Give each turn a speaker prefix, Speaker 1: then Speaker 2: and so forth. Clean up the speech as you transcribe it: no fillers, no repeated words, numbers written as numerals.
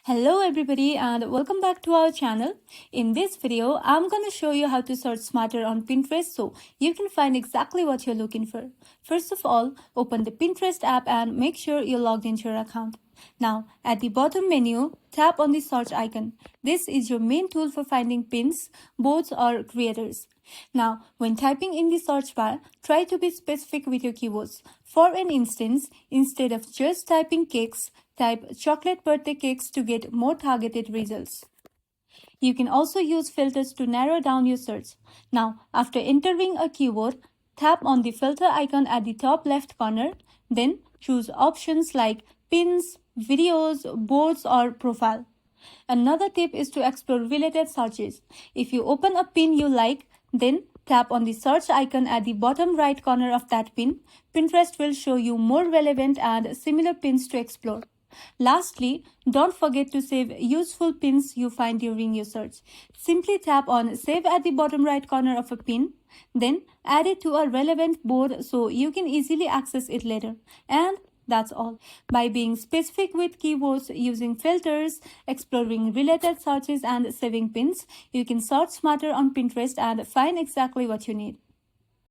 Speaker 1: Hello everybody and welcome back to our channel. In this video, I'm going to show you how to search smarter on Pinterest so you can find exactly what you're looking for. First of all, open the Pinterest app and make sure you're logged into your account. Now, at the bottom menu, tap on the search icon. This is your main tool for finding pins, boards or creators. Now, when typing in the search bar, try to be specific with your keywords. For an instance, instead of just typing cakes, type chocolate birthday cakes to get more targeted results. You can also use filters to narrow down your search. Now, after entering a keyword, tap on the filter icon at the top left corner, then choose options like pins, videos, boards, or profile. Another tip is to explore related searches. If you open a pin you like, then tap on the search icon at the bottom right corner of that pin. Pinterest will show you more relevant and similar pins to explore. Lastly, don't forget to save useful pins you find during your search. Simply tap on Save at the bottom right corner of a pin, then add it to a relevant board so you can easily access it later. And that's all. By being specific with keywords, using filters, exploring related searches, and saving pins, you can search smarter on Pinterest and find exactly what you need.